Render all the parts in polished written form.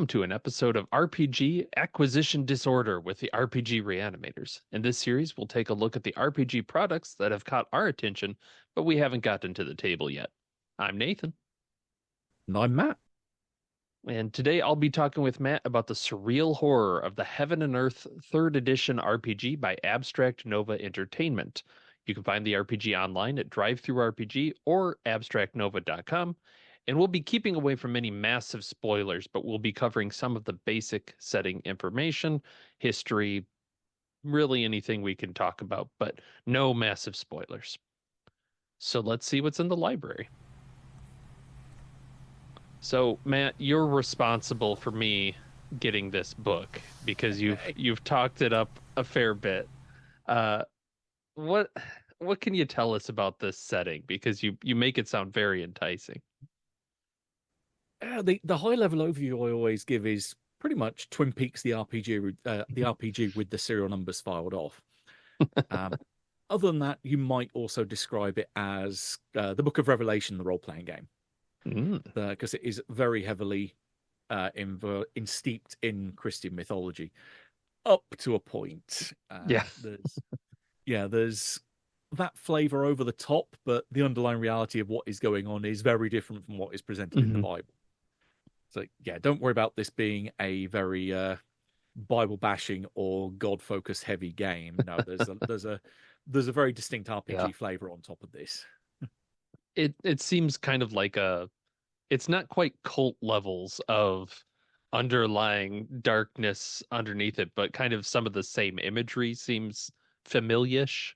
to an episode of RPG Acquisition Disorder with the RPG Reanimators. In this series, we'll take a look at the RPG products that have caught our attention, but we haven't gotten to the table yet. I'm Nathan. And I'm Matt. And today I'll be talking with Matt about the surreal horror of the Heaven and Earth 3rd Edition RPG by Abstract Nova Entertainment. You can find the RPG online at DriveThruRPG or abstractnova.com. And we'll be keeping away from any massive spoilers, but we'll be covering some of the basic setting information, history, really anything we can talk about, but no massive spoilers. So let's see what's in the library. So, Matt, you're responsible for me getting this book because you've talked it up a fair bit. What can you tell us about this setting? Because you make it sound very enticing. The high level overview I always give is pretty much Twin Peaks the RPG with the serial numbers filed off. Other than that, you might also describe it as the Book of Revelation, the role playing game, because it is very heavily steeped in Christian mythology up to a point. There's that flavor over the top, but the underlying reality of what is going on is very different from what is presented in the Bible. So don't worry about this being a very Bible bashing or God focused heavy game. No, there's a very distinct RPG flavor on top of this. It seems kind of like it's not quite cult levels of underlying darkness underneath it, but kind of some of the same imagery seems familiar-ish.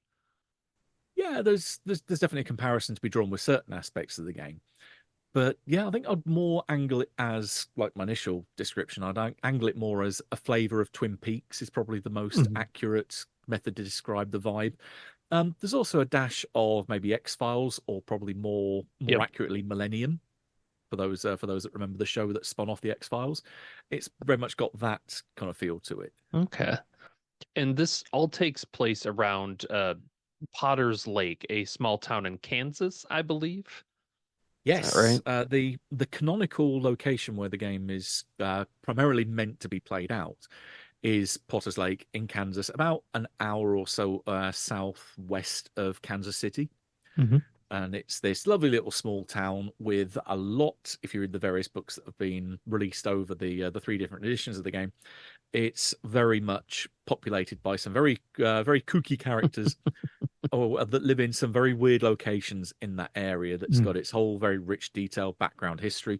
Yeah, there's definitely a comparison to be drawn with certain aspects of the game. But yeah, I think I'd more angle it as, like my initial description, I'd angle it more as a flavor of Twin Peaks is probably the most accurate method to describe the vibe. There's also a dash of maybe X-Files, or probably more accurately Millennium, for those that remember the show that spun off the X-Files. It's very much got that kind of feel to it. Okay. And this all takes place around Potter's Lake, a small town in Kansas, I believe. Yes, right? The canonical location where the game is primarily meant to be played out is Potter's Lake in Kansas, about an hour or so southwest of Kansas City. And it's this lovely little small town with a lot, if you read the various books that have been released over the 3 different editions of the game, it's very much populated by some very kooky characters that live in some very weird locations in that area that's got its whole very rich, detailed background history.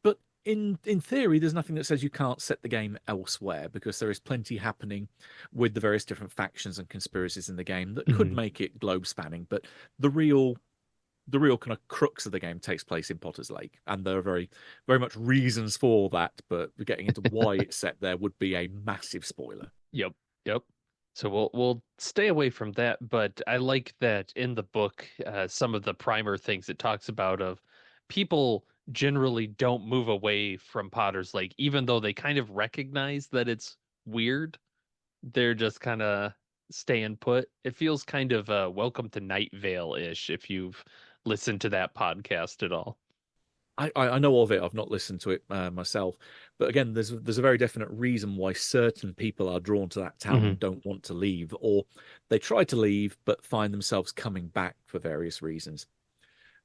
But in theory, there's nothing that says you can't set the game elsewhere, because there is plenty happening with the various different factions and conspiracies in the game that could make it globe spanning. But the real kind of crux of the game takes place in Potter's Lake, and there are very, very much reasons for that. But getting into why it's set there would be a massive spoiler. Yep. So we'll stay away from that. But I like that in the book, some of the primer things it talks about of people generally don't move away from Potter's Lake, even though they kind of recognize that it's weird. They're just kind of staying put. It feels kind of Welcome to Night Vale-ish, if you've listened to that podcast at all. I know of it. I've not listened to it myself, but again, there's a very definite reason why certain people are drawn to that town and don't want to leave, or they try to leave but find themselves coming back for various reasons.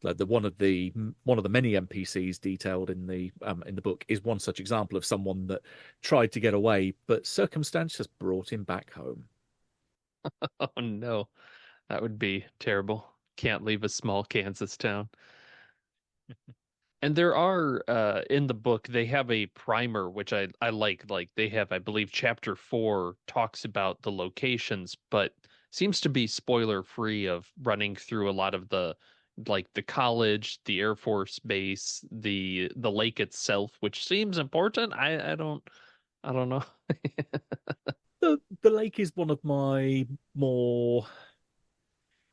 Like one of the many NPCs detailed in the book is one such example of someone that tried to get away, but circumstance has brought him back home. Oh no, that would be terrible. Can't leave a small Kansas town. And there are in the book, they have a primer, which I like. Like they have, I believe, chapter 4 talks about the locations, but seems to be spoiler free of running through a lot of the college, the Air Force base, the lake itself, which seems important. I don't know. The lake is one of my more, I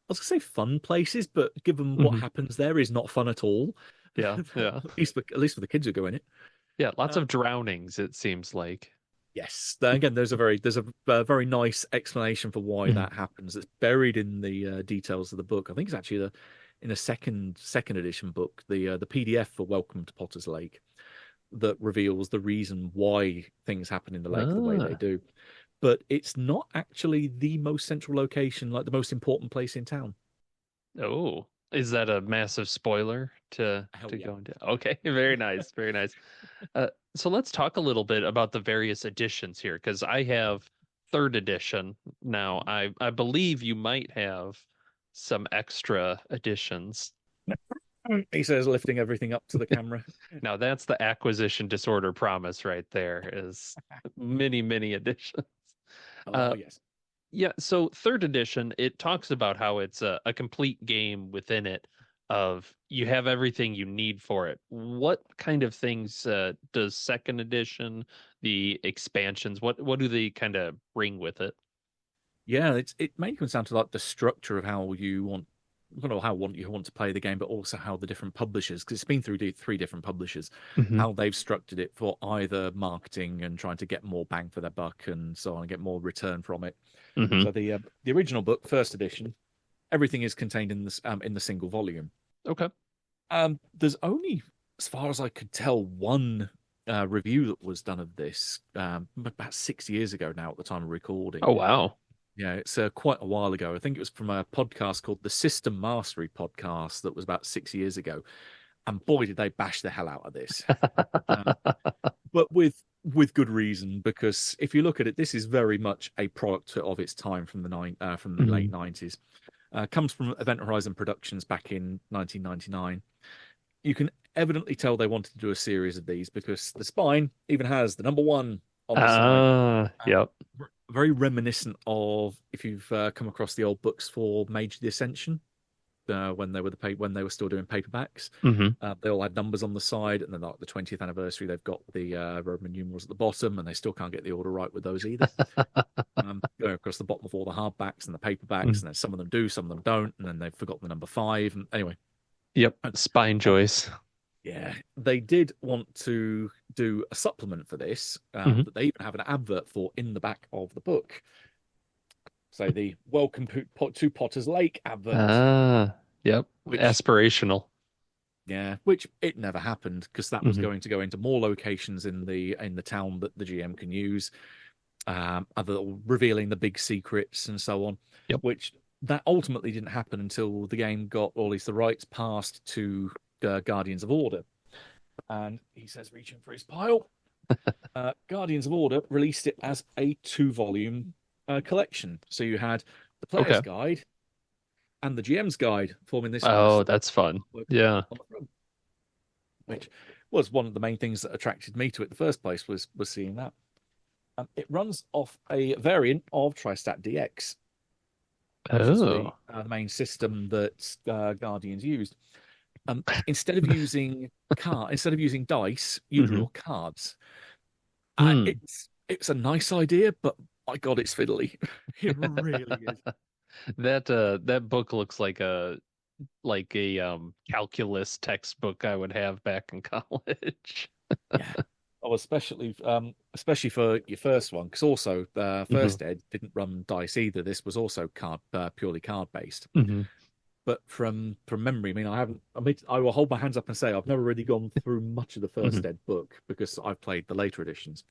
was gonna say fun places, but given what happens there is not fun at all. Yeah. At least for the kids who go in it. Yeah, lots of drownings, it seems like. Yes. Again, there's a very nice explanation for why that happens. It's buried in the details of the book. I think it's actually in a second edition book, the PDF for Welcome to Potter's Lake. that reveals the reason why things happen in the lake the way they Ah, do. But it's not actually the most central location, like the most important place in town. oh, is that a massive spoiler Hell to yeah. go into? Okay, very nice, very nice. So let's talk a little bit about the various editions here, because I have third edition now. I believe you might have some extra editions. He says, lifting everything up to the camera. Now that's the acquisition disorder promise right there, is many, many editions. Oh, Uh, yes. yeah, so third edition, it talks about how it's a complete game within it of you have everything you need for it. What kind of things does second edition, the expansions, what do they kind of bring with it? Yeah, it mainly comes down to like the structure of how you want, well, not how want you want to play the game, but also how the different publishers, because it's been through three different publishers, Hmm. how they've structured it for either marketing and trying to get more bang for their buck and so on, and get more return from it. Hmm. So the original book, first edition, everything is contained in the single volume. Okay. There's only, as far as I could tell, one review that was done of this about 6 years ago now at the time of recording. Oh wow. Yeah, it's quite a while ago. I think it was from a podcast called the System Mastery Podcast that was about 6 years ago. And boy, did they bash the hell out of this. Um, but with good reason, because if you look at it, this is very much a product of its time from the late Hmm. 90s. Comes from Event Horizon Productions back in 1999. You can evidently tell they wanted to do a series of these because the spine even has the number one on the side. Ah, Um, yep. Very reminiscent of if you've come across the old books for Mage the Ascension, when they were still doing paperbacks. Hmm. They all had numbers on the side, and then like the 20th anniversary, they've got the Roman numerals at the bottom, and they still can't get the order right with those either. Going across the bottom of all the hardbacks and the paperbacks, and then some of them do, some of them don't, and then they've forgotten the number five. And anyway, Yep. and, Spine and joist. yeah, they did want to do a supplement for this Hmm. that they even have an advert for in the back of the book. So the Welcome to Potter's Lake advert, Ah, yep. which Aspirational. yeah, which it never happened because that was Hmm. going to go into more locations in the town that the GM can use, other revealing the big secrets and so on. Yep. Which that ultimately didn't happen until the game got, or at least the rights passed to Guardians of Order. And he says, reaching for his pile. Guardians of Order released it as a two-volume collection. So you had the player's Okay. guide and the GM's guide forming this Oh, massive that's fun. book Yeah. on the front, which was one of the main things that attracted me to it in the first place was seeing that. It runs off a variant of TriStat DX, which is Oh. the main system that Guardians used. Instead of using dice, you Hmm. draw cards. Hmm. It's a nice idea, but my God, it's fiddly. It really is. That book looks like a calculus textbook I would have back in college. Yeah. Oh, especially for your first one, because also Hmm. first ed didn't run dice either. This was also purely card based. Hmm. But from memory, I mean, I haven't. I mean, I will hold my hands up and say I've never really gone through much of the Hmm. first ed book because I've played the later editions.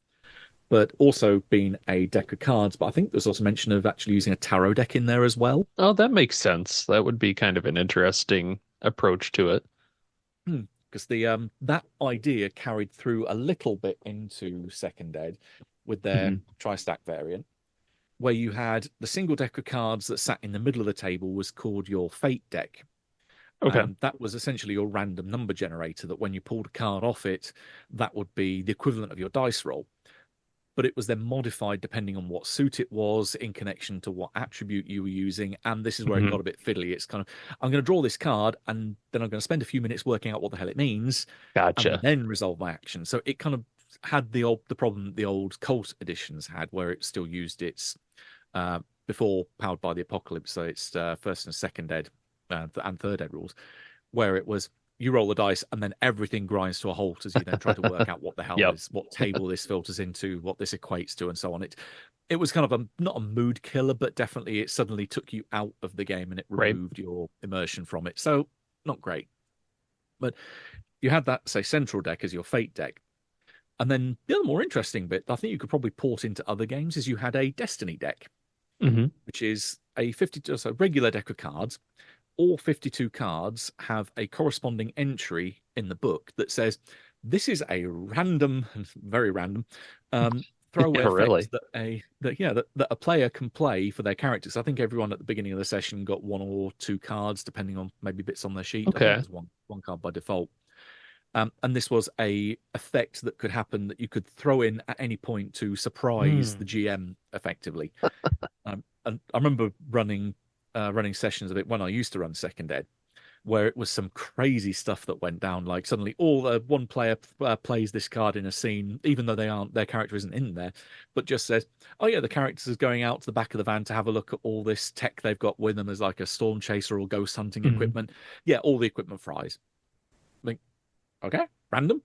But also been a deck of cards. But I think there's also mention of actually using a tarot deck in there as well. Oh, that makes sense. That would be kind of an interesting approach to it. Because the that idea carried through a little bit into second ed with their Hmm. tri-stack variant, where you had the single deck of cards that sat in the middle of the table was called your fate deck. Okay. And that was essentially your random number generator that when you pulled a card off it, that would be the equivalent of your dice roll. But it was then modified depending on what suit it was in connection to what attribute you were using. And this is where it Hmm. got a bit fiddly. It's kind of, I'm going to draw this card and then I'm going to spend a few minutes working out what the hell it means and Gotcha. then resolve my action. So it kind of had the problem that the old Colt editions had, where it still used its before Powered by the Apocalypse, so it's first and second ed and third ed rules, where it was you roll the dice and then everything grinds to a halt as you then try to work out what the hell Yep. this, what table this filters into, what this equates to, and so on. It was kind of a not a mood killer, but definitely it suddenly took you out of the game and it Right. removed your immersion from it. So not great. But you had that, say, central deck as your fate deck. And then the other more interesting bit, I think you could probably port into other games, is you had a Destiny deck, Hmm. which is a 52, so regular deck of cards. All 52 cards have a corresponding entry in the book that says, this is a random, very random, throwaway Yeah, effect really. that a player can play for their characters. I think everyone at the beginning of the session got one or two cards, depending on maybe bits on their sheet. I think Okay. there's one card by default. And this was a effect that could happen that you could throw in at any point to surprise the Mm. GM effectively. And I remember running sessions of it when I used to run second ed, where it was some crazy stuff that went down. Like suddenly, all one player plays this card in a scene, even though their character isn't in there, but just says, "Oh yeah, the characters is going out to the back of the van to have a look at all this tech they've got with them as like a storm chaser or ghost hunting Hmm. equipment. Yeah, all the equipment fries. Like, okay, random.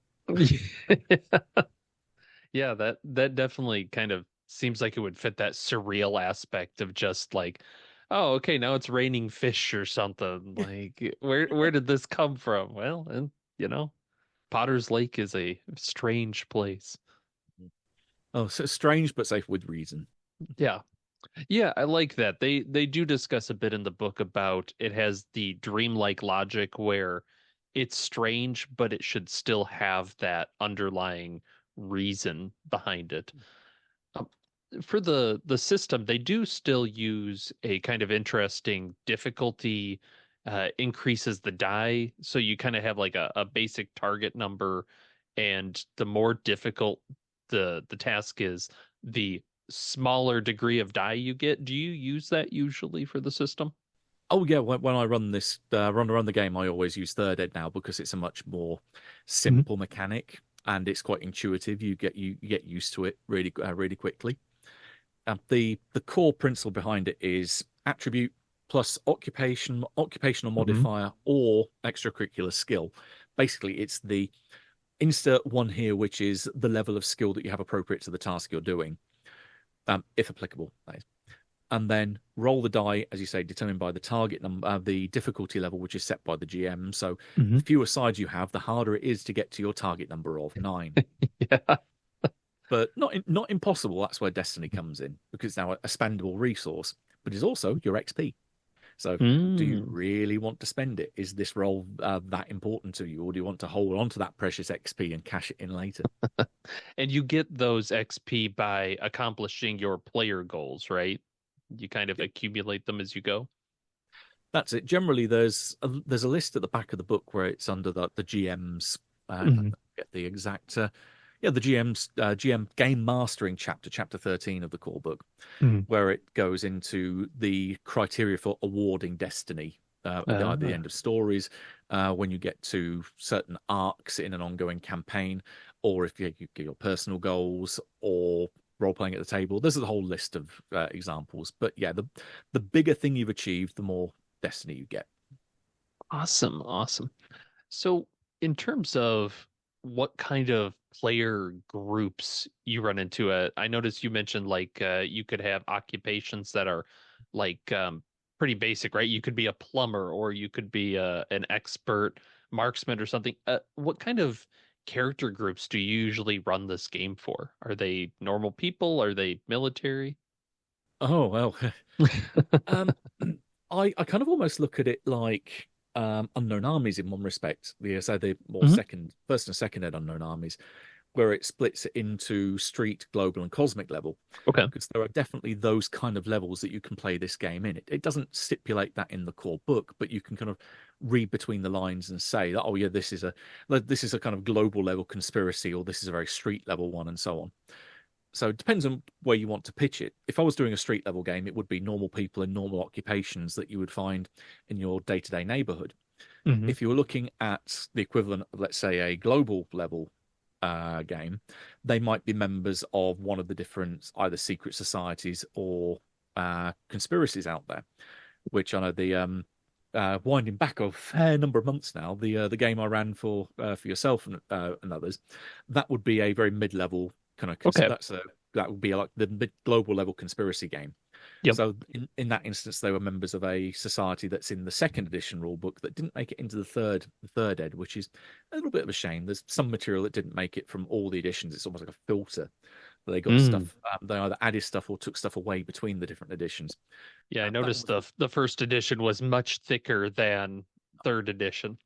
Yeah, that definitely kind of seems like it would fit that surreal aspect of just like, oh, okay, now it's raining fish or something. Like, where did this come from? Well, and you know, Potter's Lake is a strange place. Oh, so strange but safe with reason. Yeah. Yeah, I like that. They do discuss a bit in the book about it has the dreamlike logic where it's strange, but it should still have that underlying reason behind it. Um, for the system, they do still use a kind of interesting difficulty increases the die, so you kind of have like a basic target number, and the more difficult the task is, the smaller degree of die you get. Do you use that usually for the system? Oh yeah, when I run this run the game, I always use third ed now because it's a much more Mhm. simple mechanic and it's quite intuitive. You get used to it really quickly. The core principle behind it is attribute plus occupational Hmm. modifier or extracurricular skill. Basically, it's the insert one here, which is the level of skill that you have appropriate to the task you're doing, if applicable. That is. And then roll the die, as you say, determined by the target number, the difficulty level, which is set by the GM. So Hmm. the fewer sides you have, the harder it is to get to your target number of 9. Yeah. But not impossible. That's where Destiny comes in because it's now a spendable resource, but it's also your XP. So do you Mm. really want to spend it? Is this role that important to you, or do you want to hold on to that precious XP and cash it in later? And you get those XP by accomplishing your player goals, right? You kind of Yep. accumulate them as you go. That's it. Generally, there's a list at the back of the book where it's under the GM's. I Hmm. get the exact. The GM's GM game mastering chapter 13 of the core book, Hmm. where it goes into the criteria for awarding destiny at the Uh, end of stories, when you get to certain arcs in an ongoing campaign, or if you get your personal goals or role playing at the table. There's a whole list of examples, but yeah, the bigger thing you've achieved, the more destiny you get. awesome, awesome. So, in terms of what kind of player groups you run into, I noticed you mentioned like you could have occupations that are like pretty basic, right? You could be a plumber or you could be an expert marksman or something. What kind of character groups do you usually run this game for? Are they normal people? Are they military? Oh well, um, I kind of almost look at it like unknown armies in one respect. So the more Hmm. first and second ed unknown armies, where it splits it into street, global, and cosmic level. Okay. Because there are definitely those kind of levels that you can play this game in. It doesn't stipulate that in the core book, but you can kind of read between the lines and say that, oh yeah, this is a kind of global level conspiracy, or this is a very street level one, and so on. So it depends on where you want to pitch it. If I was doing a street level game, it would be normal people in normal occupations that you would find in your day-to-day neighborhood. Hmm. If you were looking at the equivalent of, let's say, a global level game, they might be members of one of the different either secret societies or conspiracies out there. Which I know winding back a fair number of months now, the game I ran for yourself and others, that would be a very mid level kind of Okay. that would be like the mid global level conspiracy game. Yep. So in that instance, they were members of a society that's in the second edition rulebook that didn't make it into the third ed, which is a little bit of a shame. There's some material that didn't make it from all the editions. It's almost like a filter. They got Mm. stuff. They either added stuff or took stuff away between the different editions. Yeah, I That noticed was the first edition was much thicker than third edition.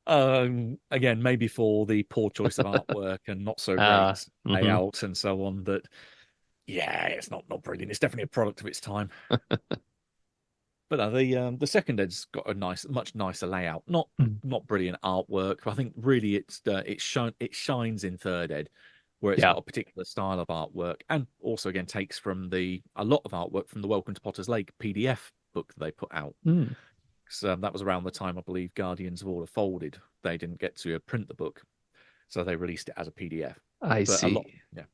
again maybe for the poor choice of artwork and not so Uh, great hmm. layout and so on. That yeah, it's not brilliant. It's definitely a product of its time. But the second ed's got a much nicer layout. Not brilliant artwork. I think really it shines in third ed, where it's Yeah. got a particular style of artwork, and also again takes from a lot of artwork from the Welcome to Potter's Lake PDF book that they put out. Mm. So that was around the time I believe Guardians of Order folded. They didn't get to print the book, so they released it as a PDF. I But see.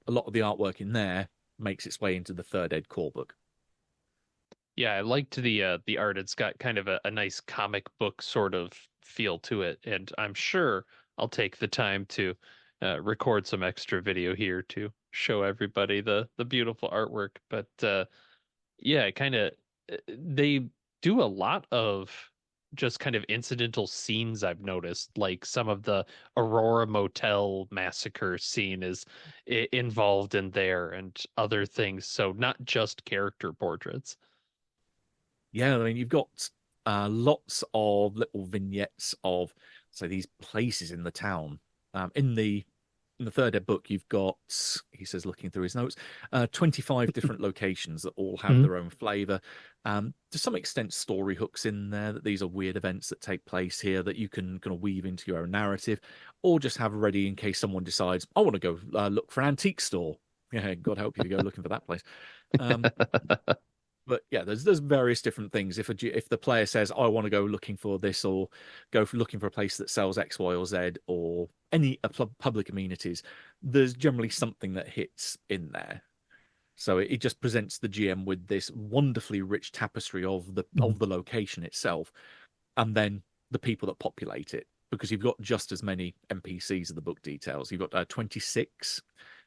a lot of the artwork in there makes its way into the third ed core book. Yeah, I liked the art. It's got kind of a nice comic book sort of feel to it, and I'm sure I'll take the time to record some extra video here to show everybody the beautiful artwork. But yeah, kind of they do a lot of just kind of incidental scenes I've noticed, like some of the Aurora Motel massacre scene is involved in there and other things. So not just character portraits. Yeah, I mean, you've got lots of little vignettes of, say, these places in the town. In the third ed book, you've got, he says, looking through his notes, 25 different locations that all have Mhm. their own flavor. To some extent, story hooks in there that these are weird events that take place here that you can kind of weave into your own narrative, or just have ready in case someone decides, I want to go look for an antique store. Yeah, God help you if you go looking for that place. Um, but yeah, there's various different things. If the player says, I want to go looking for this, or go for looking for a place that sells X, Y, or Z, or any public amenities, there's generally something that hits in there. So it just presents the GM with this wonderfully rich tapestry of the location itself, and then the people that populate it. Because you've got just as many NPCs of the book details. You've got 26,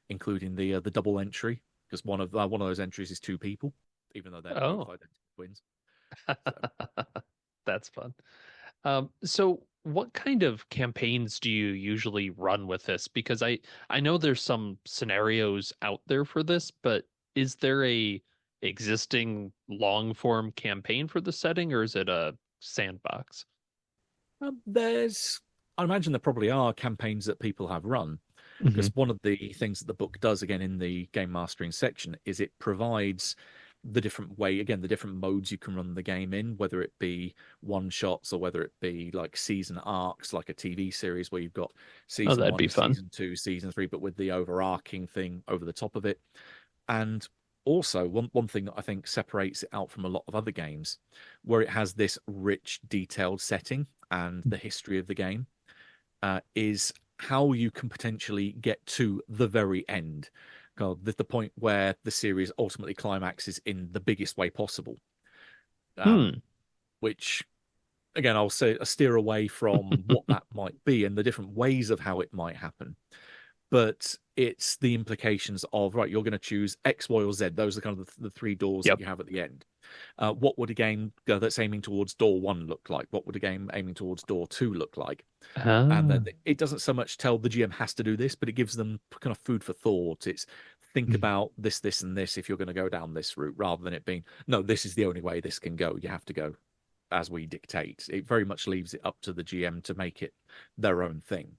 including the double entry, because one of those entries is two people, even though they're both Oh, identical twins. So that's fun. So what kind of campaigns do you usually run with this? Because I know there's some scenarios out there for this, but is there a existing long form campaign for the setting, or is it a sandbox? I imagine there probably are campaigns that people have run, Hmm. because one of the things that the book does, again, in the game mastering section, is it provides the different modes you can run the game in, whether it be one shots or whether it be like season arcs, like a TV series where you've got Oh, season that'd be one, fun. season two, season three, but with the overarching thing over the top of it. And also, one thing that I think separates it out from a lot of other games, where it has this rich, detailed setting and the history of the game, is how you can potentially get to the very end. The point where the series ultimately climaxes in the biggest way possible. Um, Hmm. which, again, I'll say I steer away from what that might be and the different ways of how it might happen. But it's the implications of, right, you're going to choose X, Y, or Z. Those are kind of the three doors that Yep. you have at the end. What would a game that's aiming towards door one look like? What would a game aiming towards door two look like? And Ah. then it doesn't so much tell the GM has to do this, but it gives them kind of food for thought. It's think about this, this, and this if you're going to go down this route, rather than it being, no, this is the only way this can go. You have to go as we dictate. It very much leaves it up to the GM to make it their own thing.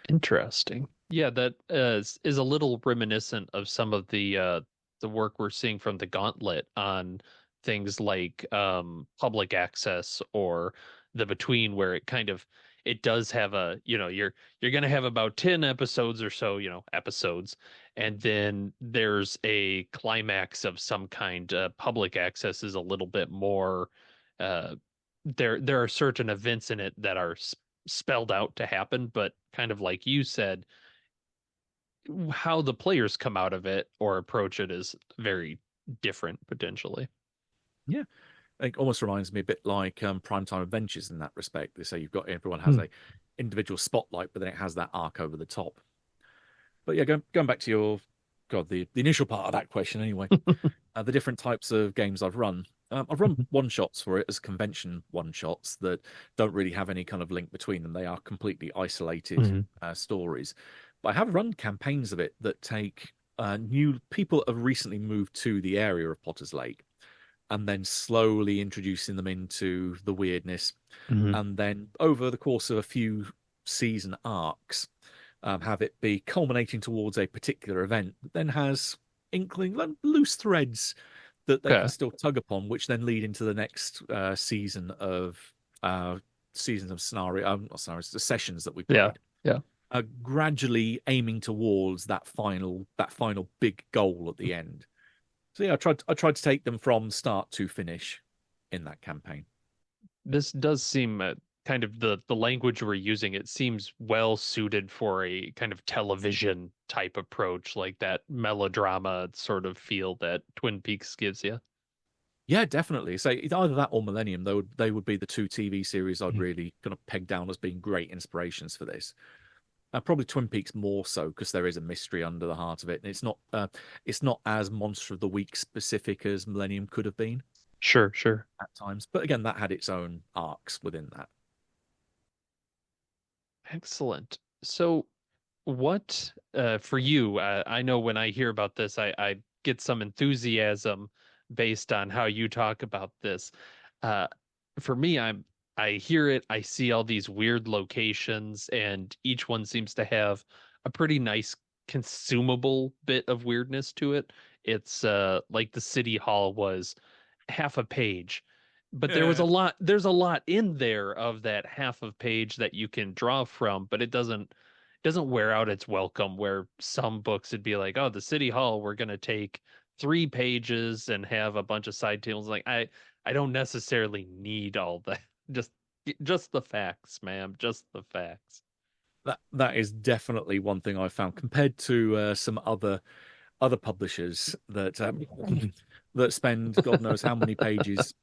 Interesting. Yeah, that is a little reminiscent of some of the work we're seeing from the Gauntlet on things like public access or the Between, where it kind of it does have a, you're gonna have about 10 episodes or so, episodes, and then there's a climax of some kind. Public access is a little bit more there are certain events in it that are spelled out to happen, but kind of like you said, how the players come out of it or approach it is very different potentially. Yeah. It almost reminds me a bit like Primetime Adventures in that respect. They say everyone has Hmm. a individual spotlight, but then it has that arc over the top. But yeah, going back to your God, the initial part of that question anyway. The different types of games I've run. I've run one shots for it as convention one shots that don't really have any kind of link between them. They are completely isolated Mhm. stories. But I have run campaigns of it that take new people that have recently moved to the area of Potter's Lake and then slowly introducing them into the weirdness. Mhm. And then over the course of a few season arcs, have it be culminating towards a particular event that then has inkling, like, loose threads that they can Okay. still tug upon, which then lead into the next uh, seasons of scenario, not scenarios, the sessions that we Yeah. played, Yeah. gradually aiming towards that final big goal at the end. So yeah, I tried to take them from start to finish in that campaign. This does seem kind of the language we're using. It seems well suited for a kind of television type approach, like that melodrama sort of feel that Twin Peaks gives you. Yeah, definitely. So it's either that or Millennium. They would be the two TV series I'd Mhm. really kind of peg down as being great inspirations for this. Probably Twin Peaks more so because there is a mystery under the heart of it, and it's not as Monster of the Week specific as Millennium could have been Sure, sure. at times. But again, that had its own arcs within that. Excellent. So, what for you? I know when I hear about this, I get some enthusiasm based on how you talk about this. Uh, for me, I hear it, I see all these weird locations, and each one seems to have a pretty nice consumable bit of weirdness to it. It's like the city hall was half a page, but there's a lot in there of that half of page that you can draw from, but it doesn't wear out its welcome where some books would be like, oh, the city hall, we're gonna take 3 pages and have a bunch of side tables. Like I don't necessarily need all that. Just just the facts, ma'am. Just the facts. That is definitely one thing I found compared to some other publishers that that spend God knows how many pages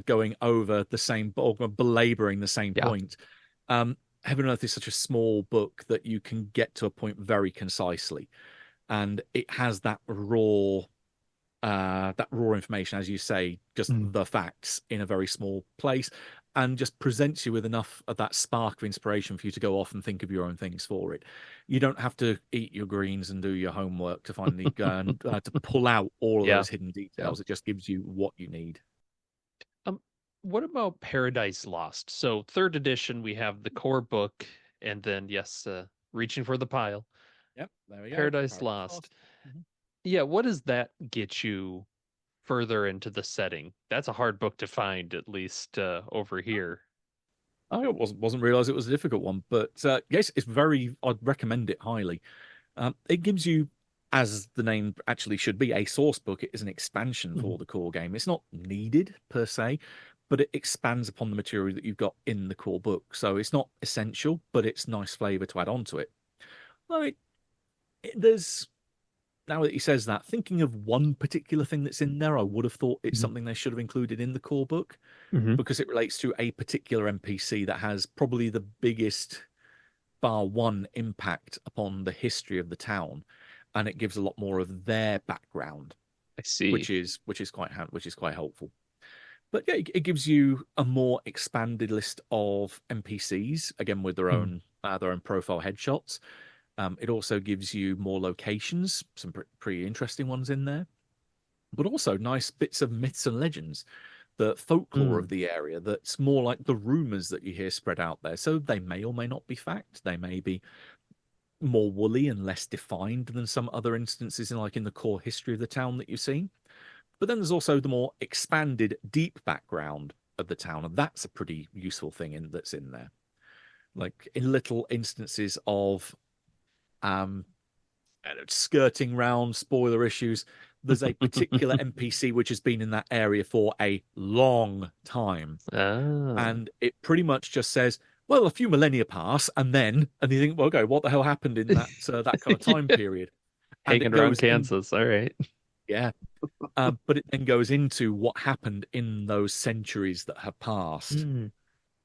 going over the same or belaboring the same Yeah. point. Heaven and Earth is such a small book that you can get to a point very concisely, and it has that raw information, as you say, just Mm. the facts in a very small place, and just presents you with enough of that spark of inspiration for you to go off and think of your own things for it. You don't have to eat your greens and do your homework to finally go and to pull out all of Yeah. those hidden Yeah. details. It just gives you what you need. Um, what about Paradise Lost? So third edition, we have the core book, and then yes, reaching for the pile. Yep, there we go. Paradise Paradise Lost. Lost. Mhm. Yeah, what does that get you further into the setting? That's a hard book to find, at least over here. I wasn't realize it was a difficult one, but yes, it's very. I'd recommend it highly. It gives you, as the name actually should be, a source book. It is an expansion Mhm. for the core game. It's not needed per se, but it expands upon the material that you've got in the core book. So it's not essential, but it's nice flavor to add on to it. Like, there's now that he says that, thinking of one particular thing that's in there, I would have thought it's Mhm. something they should have included in the core book Mhm. because it relates to a particular NPC that has probably the biggest bar one impact upon the history of the town, and it gives a lot more of their background, I see. which is quite helpful. But yeah, it gives you a more expanded list of NPCs again with their Mhm. own profile headshots. It also gives you more locations, some pretty interesting ones in there, but also nice bits of myths and legends, the folklore of Mm. the area that's more like the rumors that you hear spread out there. So they may or may not be fact. They may be more woolly and less defined than some other instances in the core history of the town that you've seen. But then there's also the more expanded, deep background of the town, and that's a pretty useful thing that's in there. Like in little instances of um skirting round spoiler issues, there's a particular NPC which has been in that area for a long time, Ah, and it pretty much just says, well, a few millennia pass, and you think, well, okay, what the hell happened in that kind of time period? And hanging it around goes in, Kansas. All right. yeah, but it then goes into what happened in those centuries that have passed, Mm.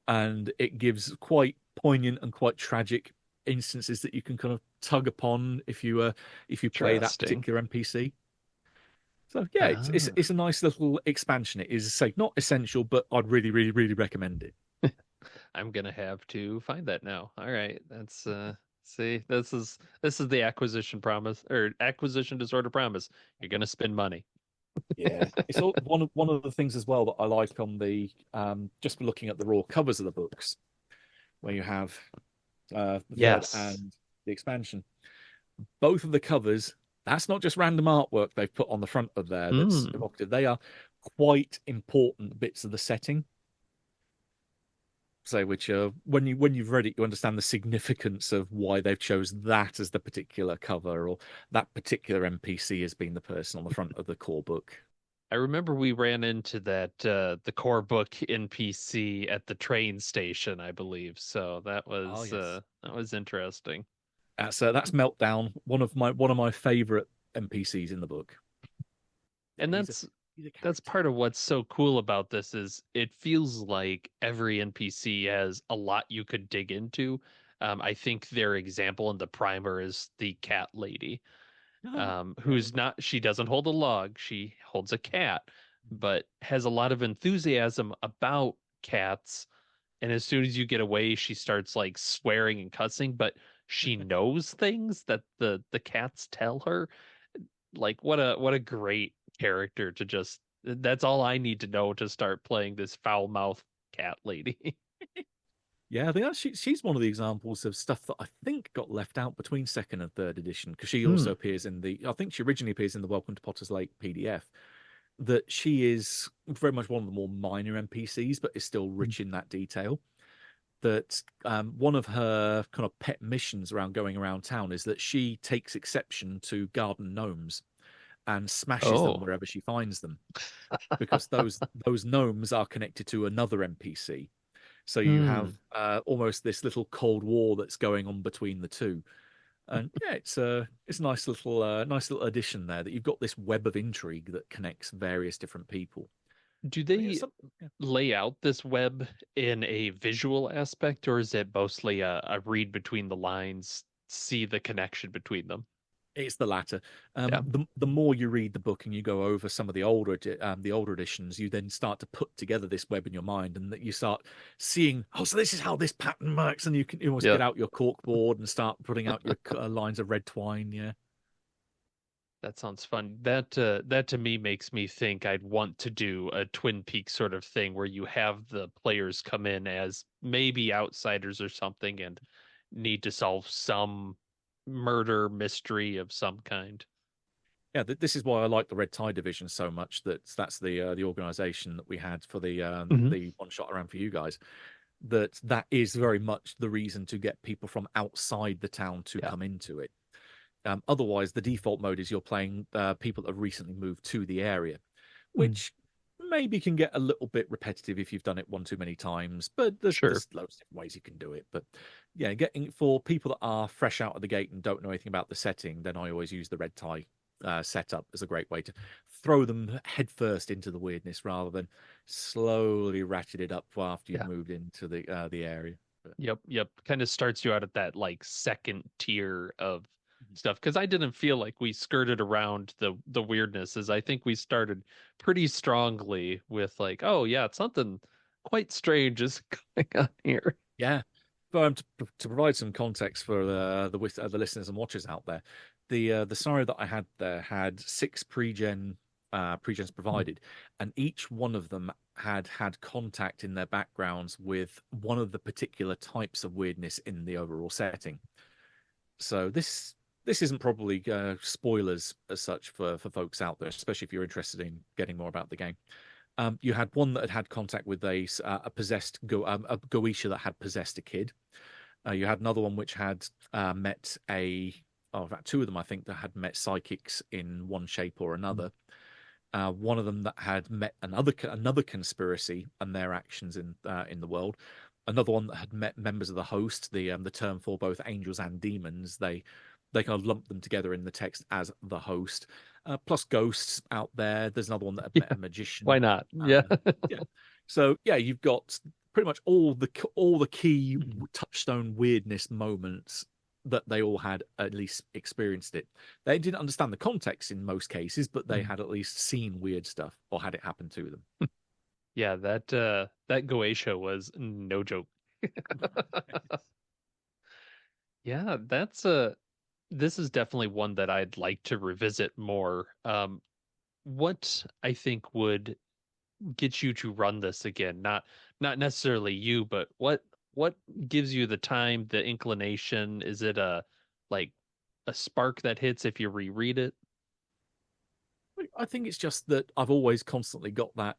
and it gives quite poignant and quite tragic instances that you can kind of tug upon if you play that Interesting. particular NPC. So yeah, Ah, it's a nice little expansion. It is, say, not essential, but I'd really, really, really recommend it. I'm gonna have to find that now. All right, that's see, this is the acquisition promise or acquisition disorder promise. You're gonna spend money. Yeah, it's all one of the things as well that I like on the just looking at the raw covers of the books, where you have the third Yes. and the expansion. Both of the covers, that's not just random artwork they've put on the front of there that's Hmm. evocative. They are quite important bits of the setting. So, which when you've read it, you understand the significance of why they've chose that as the particular cover, or that particular NPC has been the person on the front of the core book. I remember we ran into that the core book NPC at the train station, I believe. So Oh yes, that was interesting. that's Meltdown, one of my favorite NPCs in the book. Yeah, And he's a that's character. part of what's so cool about this is it feels like every NPC has a lot you could dig into. I think their example in the primer is the cat lady, Yeah, who's not, she doesn't hold a log, she holds a cat, but has a lot of enthusiasm about cats. And as soon as you get away, she starts like swearing and cussing, but she knows things that the cats tell her. Like what a great character to just that's all I need to know to start playing this foul mouth cat lady. yeah. I think she's one of the examples of stuff that I think got left out between second and third edition, because she Hmm. also appears in the. I think she originally appears in the Welcome to Potter's Lake PDF. That she is very much one of the more minor NPCs, but is still rich in that detail. That one of her kind of pet missions around going around town is that she takes exception to garden gnomes and smashes them Oh. wherever she finds them, because those gnomes are connected to another NPC. So you have Hmm. almost this little cold war that's going on between the two. And yeah, it's a nice little addition there, that you've got this web of intrigue that connects various different people. Do I think it's they something. Yeah. lay out this web in a visual aspect, or is it mostly a read between the lines, see the connection between them? It's the latter. Yeah. The more you read the book and you go over some of the older editions, you then start to put together this web in your mind, and that you start seeing, oh, so this is how this pattern works, and you can almost Yeah. get out your cork board and start putting out your lines of red twine. Yeah, That sounds fun. That to me makes me think I'd want to do a Twin Peaks sort of thing where you have the players come in as maybe outsiders or something and need to solve some murder mystery of some kind. yeah. This is why I like the Red Tie Division so much. That's the organization that we had for Hmm. the one shot around for you guys. That is very much the reason to get people from outside the town to Yeah. come into it. Otherwise, the default mode is you're playing people that have recently moved to the area, Mm. which maybe can get a little bit repetitive if you've done it one too many times. But Sure. there's loads of different ways you can do it. But yeah, getting for people that are fresh out of the gate and don't know anything about the setting, then I always use the red tie setup as a great way to throw them headfirst into the weirdness, rather than slowly ratchet it up after you've Yeah. moved into the area. But, Yep, yep. Kind of starts you out at that like second tier of mhm. stuff because I didn't feel like we skirted around the weirdnesses. I think we started pretty strongly with like, oh yeah, it's something quite strange is going on here. Yeah. But to provide some context for the listeners and watchers out there, the scenario that I had there had six pregens Mm. provided, and each one of them had contact in their backgrounds with one of the particular types of weirdness in the overall setting. So this isn't probably spoilers as such for folks out there, especially if you're interested in getting more about the game. You had one that had contact with a possessed a Goetia that had possessed a kid. You had another one which had met in fact, two of them I think that had met psychics in one shape or Mm. another. One of them that had met another conspiracy and their actions in the world. Another one that had met members of the host. The term for both angels and demons, they kind of lumped them together in the text as the host. Plus ghosts out there. There's another one that had met Yeah, a why magician. not? Yeah. Yeah. So yeah, you've got pretty much all the key touchstone weirdness moments that they all had at least experienced it. They didn't understand the context in most cases, but they Mm. had at least seen weird stuff or had it happen to them. Yeah, that Goetia was no joke. Yeah, that's a this is definitely one that I'd like to revisit more. What I think would get you to run this again? Not necessarily you, but what gives you the time, the inclination? Is it a like a spark that hits if you reread it? I think it's just that I've always constantly got that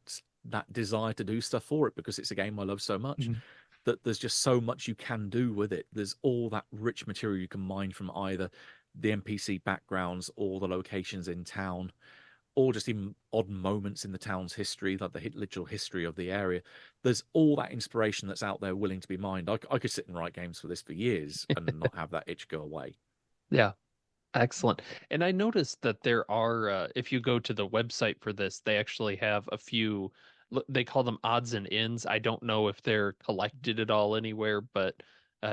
desire to do stuff for it because it's a game I love so much Mhm. that there's just so much you can do with it. There's all that rich material you can mine from either the NPC backgrounds or the locations in town, or just even odd moments in the town's history, like the literal history of the area. There's all that inspiration that's out there willing to be mined. I could sit and write games for this for years and not have that itch go away. Yeah. Excellent. And I noticed that there are, if you go to the website for this, they actually have a few, they call them odds and ends. I don't know if they're collected at all anywhere, but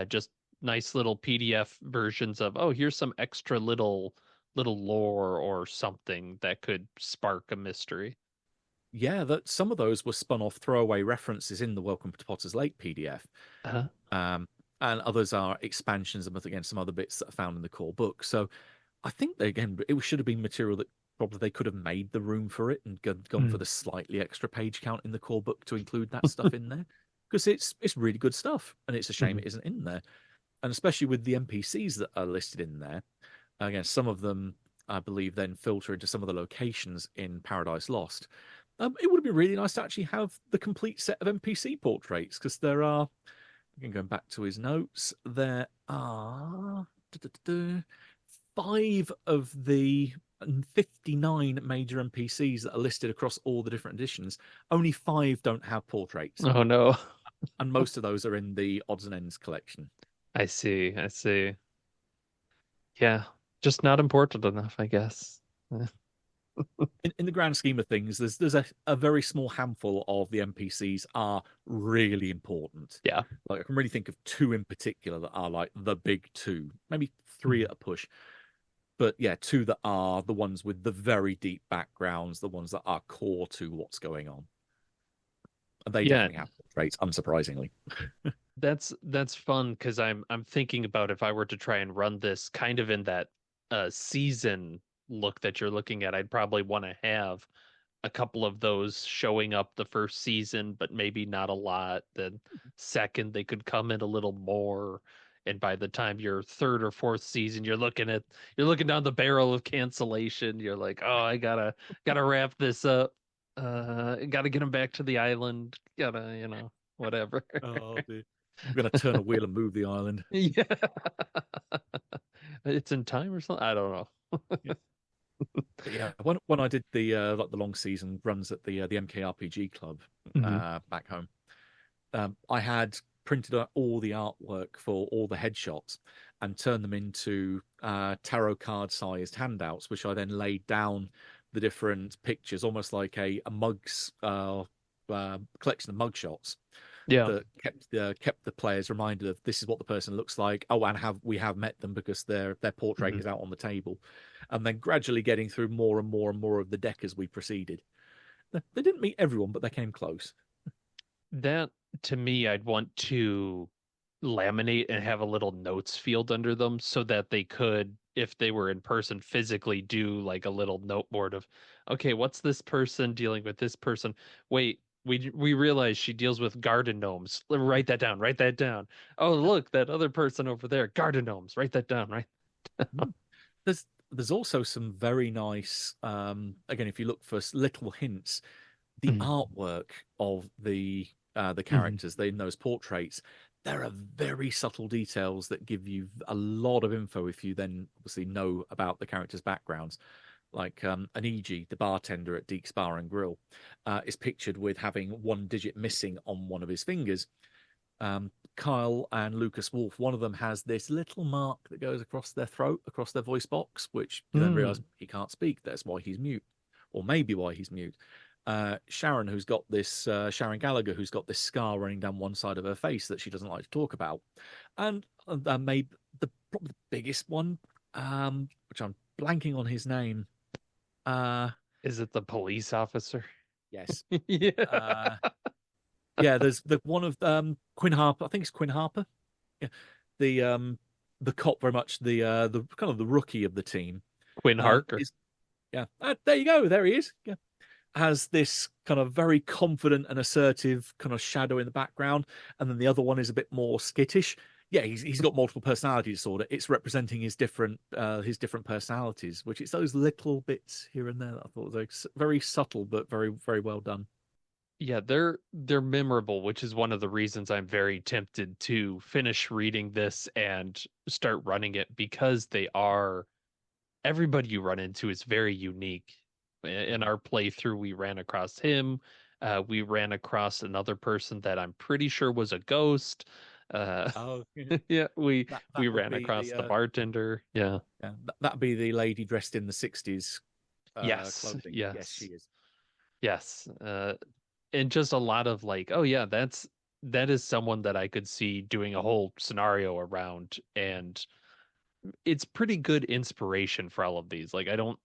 just nice little PDF versions of, oh, here's some extra little lore or something that could spark a mystery. Yeah, that some of those were spun off throwaway references in the Welcome to Potter's Lake PDF. Uh-huh. Um, and others are expansions of again some other bits that are found in the core book. So I think they, again it should have been material that probably they could have made the room for it and gone for Mm. the slightly extra page count in the core book to include that stuff in there because it's really good stuff and it's a shame Mhm. it isn't in there. And especially with the NPCs that are listed in there, again some of them I believe then filter into some of the locations in Paradise Lost. It would have been really nice to actually have the complete set of NPC portraits because there are, again, going back to his notes, there are five of the 59 major NPCs that are listed across all the different editions. Only five don't have portraits, Oh no. and most of those are in the odds and ends collection. I see. I see. Yeah. Just not important enough, I guess. In the grand scheme of things, there's a very small handful of the NPCs are really important. Yeah. Like I can really think of two in particular that are like the big two, maybe three Mhm. at a push. But yeah, two that are the ones with the very deep backgrounds, the ones that are core to what's going on. And they Yeah. definitely have traits, unsurprisingly. That's fun because I'm thinking about if I were to try and run this kind of in that season look that you're looking at, I'd probably want to have a couple of those showing up the first season, but maybe not a lot. Then second, they could come in a little more. And by the time you're third or fourth season, you're looking down the barrel of cancellation. You're like, oh, I gotta wrap this up. Gotta get them back to the island. Gotta, whatever. Oh, dear. I'm going to turn a wheel and move the island. Yeah. It's in time or something. I don't know. Yeah. But yeah, when I did the like the long season runs at the MKRPG club Hmm. back home, I had printed out all the artwork for all the headshots and turned them into tarot card sized handouts, which I then laid down the different pictures, almost like a mugs collection of mug shots Yeah. that kept the players reminded of this is what the person looks like. Oh, and we have met them because their portrait Hmm. is out on the table, and then gradually getting through more and more and more of the deck as we proceeded. They didn't meet everyone, but they came close. That to me, I'd want to laminate and have a little notes field under them so that they could, if they were in person, physically do like a little note board of, okay, what's this person dealing with this person? Wait, we realize she deals with garden gnomes. Write that down. Write that down. Oh, look, that other person over there, garden gnomes. Write that down, right? Mm. There's also some very nice again if you look for little hints, the Mhm. artwork of the Mhm. characters in those portraits, there are very subtle details that give you a lot of info if you then obviously know about the characters' backgrounds. Like Aniji, the bartender at Deek's Bar and Grill, is pictured with having one digit missing on one of his fingers. Kyle and Lucas Wolf, one of them has this little mark that goes across their throat, across their voice box, which you then realize Mm. he can't speak. That's why he's mute, or maybe why he's mute. Sharon, who's got this Sharon Gallagher, who's got this scar running down one side of her face that she doesn't like to talk about, and maybe probably the biggest one, which I'm blanking on his name. Uh, Is it the police officer? yes, Yeah. uh, yeah. There's the one of Quinn Harper. I think it's Quinn Harper. Yeah, the cop, very much the kind of the rookie of the team. Quinn Harker. Is there you go. There he is. Yeah, has this kind of very confident and assertive kind of shadow in the background, and then the other one is a bit more skittish. Yeah, he's got multiple personality disorder. It's representing his different personalities, which it's those little bits here and there that I thought were very subtle but very very well done. Yeah, they're memorable, which is one of the reasons I'm very tempted to finish reading this and start running it because they are everybody you run into is very unique. In our playthrough, we ran across him. We ran across another person that I'm pretty sure was a ghost. Uh, Oh, yeah, we that would ran be across the the bartender. Yeah. yeah, that'd be the lady dressed in the '60s Yes. clothing. Yes, she Yes. is. Yes. And just a lot of like, oh yeah, that is someone that I could see doing a whole scenario around, and it's pretty good inspiration for all of these. Like I don't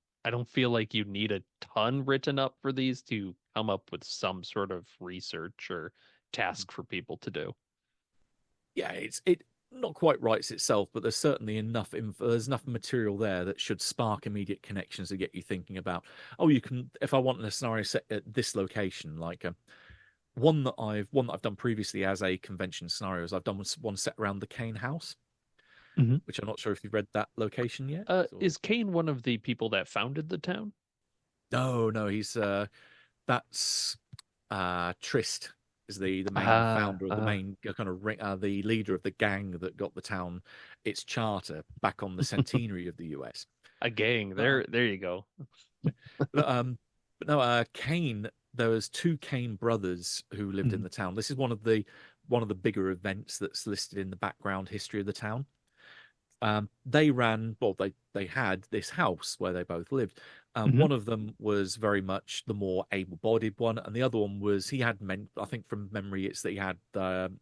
feel like you need a ton written up for these to come up with some sort of research or task for people to do. Yeah, it not quite writes itself, but there's certainly enough there's enough material there that should spark immediate connections to get you thinking about. Oh, you can if I want a scenario set at this location, like one that I've done previously as a convention scenarios. I've done one set around the Kane house, Hmm. which I'm not sure if you've read that location yet. Or... Is Kane one of the people that founded the town? No, no, he's that's Trist is the main Ah, founder of the main kind of the leader of the gang that got the town its charter back on the centenary of the US. a gang. But, There you go. but, but no, Kane. There was two Kane brothers who lived in Mhm. the town. This is one of the bigger events that's listed in the background history of the town. They had this house where they both lived. Mhm. One of them was very much the more able-bodied one, and the other one was he had I think from memory it's that he had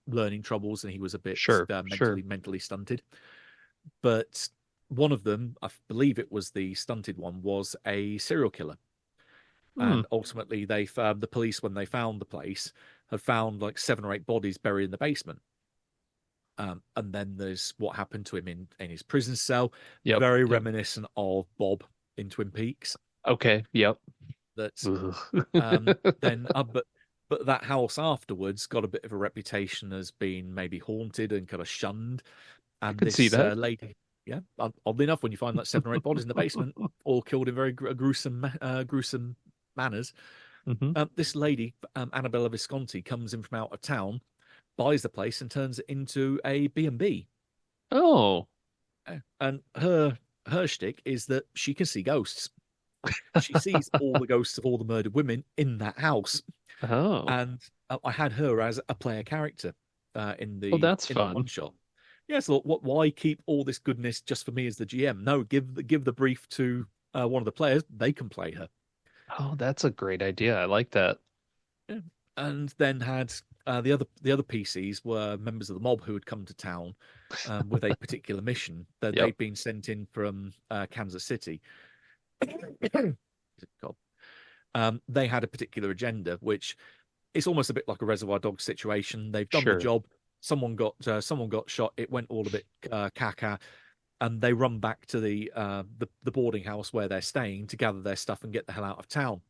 learning troubles and he was a bit Sure, sure. mentally stunted. But one of them, I believe it was the stunted one, was a serial killer. Hmm. And ultimately, the police, when they found the place, had found like 7 or 8 bodies buried in the basement. And then there's what happened to him in his prison cell, Yep. very Yep. reminiscent of Bob in Twin Peaks. Okay. Yep. That Ugh. then, but that house afterwards got a bit of a reputation as being maybe haunted and kind of shunned. I And could see this that. lady, yeah, oddly enough, when you find like 7 or 8 bodies in the basement, all killed in very gruesome manners, Hmm. this lady, Annabella Visconti, comes in from out of town, buys the place, and turns it into a B&B. Oh. And her shtick is that she can see ghosts. She sees all the ghosts of all the murdered women in that house. Oh. And I had her as a player character Oh, that's in the one fun. shot. Yeah, so why keep all this goodness just for me as the GM? No, give the brief to one of the players. They can play her. Oh, that's a great idea. I like that. Yeah. And then had the other PCs were members of the mob who had come to town with a particular mission that Yep. they'd been sent in from Kansas City. God. They had a particular agenda, which is almost a bit like a Reservoir Dogs situation. They've done the Sure. job. Someone got shot. It went all a bit caca, and they run back to the boarding house where they're staying to gather their stuff and get the hell out of town.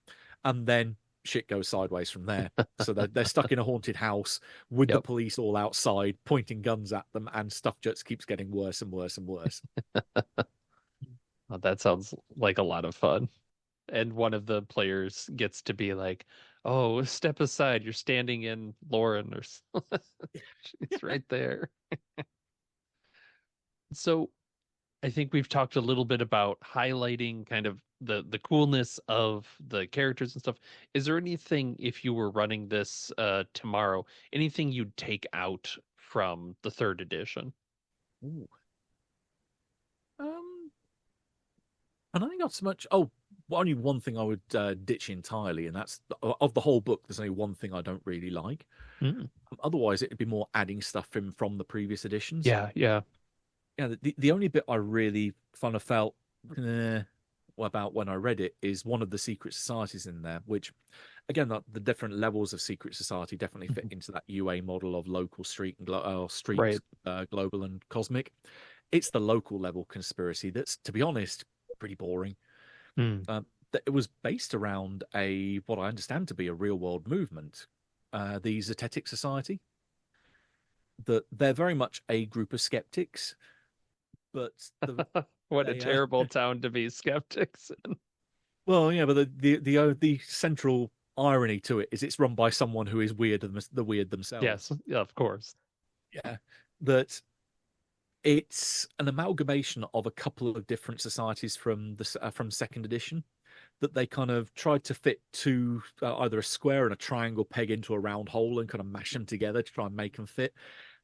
And then shit goes sideways from there. So they're stuck in a haunted house with the Yep. police all outside pointing guns at them, and stuff just keeps getting worse and worse and worse. Oh, that sounds like a lot of fun. And one of the players gets to be like, "Oh, step aside. You're standing in Lauren or she's right there." So I think we've talked a little bit about highlighting kind of the coolness of the characters and stuff. Is there anything, if you were running this tomorrow, anything you'd take out from the third edition? Ooh. Um, And I think not so much. Oh, well, only one thing I would ditch entirely, and that's of the whole book. There's only one thing I don't really like. Mm. Otherwise, it'd be more adding stuff from the previous editions. Yeah, yeah. Yeah, the only bit I really kind of felt eh, about when I read it is one of the secret societies in there, which again, the different levels of secret society definitely fit Mhm. into that UA model of local, street, and street, Right. global, and cosmic. It's the local level conspiracy that's, to be honest, pretty boring. Mm. It was based around a what I understand to be a real world movement, the Zetetic Society. That they're very much a group of skeptics, but What a they terrible town to be skeptics in. well, yeah, but the central irony to it is it's run by someone who is weird the weird Yes, themselves. yeah, of course. Yeah, that it's an amalgamation of a couple of different societies from second edition that they kind of tried to fit to either a square and a triangle peg into a round hole and kind of mash them together to try and make them fit.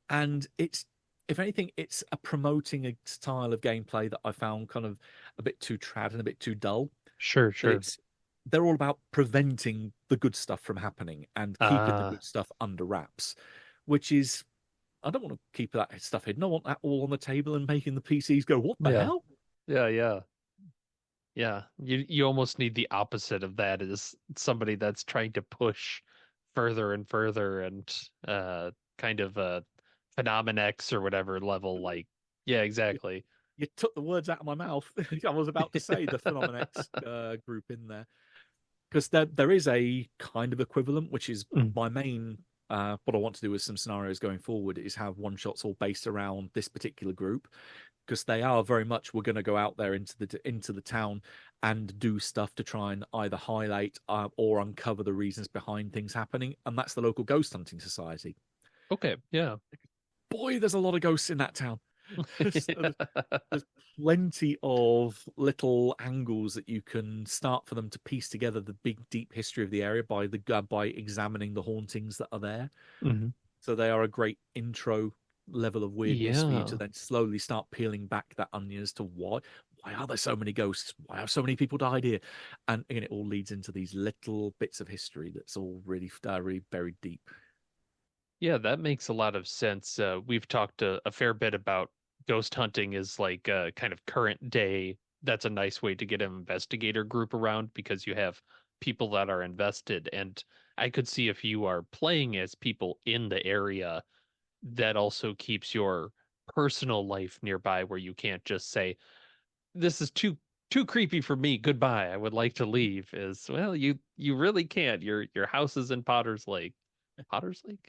And it's, if anything, it's a promoting a style of gameplay that I found kind of a bit too trad and a bit too dull. Sure, That sure. it's they're all about preventing the good stuff from happening and keeping the Ah, good stuff under wraps, which is I don't want to keep that stuff hidden. I want that all on the table and making the PCs go, what the yeah. hell? Yeah, yeah. Yeah. You almost need the opposite of that is somebody that's trying to push further and further and kind of Phenomen X or whatever level like yeah, You, exactly. you took the words out of my mouth. I was about to say the Phenomen X group in there because there is a kind of equivalent, which is Mm. my main. What I want to do with some scenarios going forward is have one shots all based around this particular group because they are very much we're going to go out there into the town and do stuff to try and either highlight or uncover the reasons behind things happening, and that's the local ghost hunting society. Okay, yeah. Boy, there's a lot of ghosts in that town. There's plenty of little angles that you can start for them to piece together the big deep history of the area by examining the hauntings that are there. Hmm. So they are a great intro level of weirdness for you to Yeah. then slowly start peeling back that onion as to why are there so many ghosts? Why have so many people died here? And again, it all leads into these little bits of history that's all really buried deep. Yeah, that makes a lot of sense. We've talked a fair bit about ghost hunting is like kind of current day. That's a nice way to get an investigator group around because you have people that are invested. And I could see if you are playing as people in the area, that also keeps your personal life nearby where you can't just say, this is too creepy for me. Goodbye. I would like to leave. Is well, you really can't. Your house is in Potter's Lake. Potter's Lake?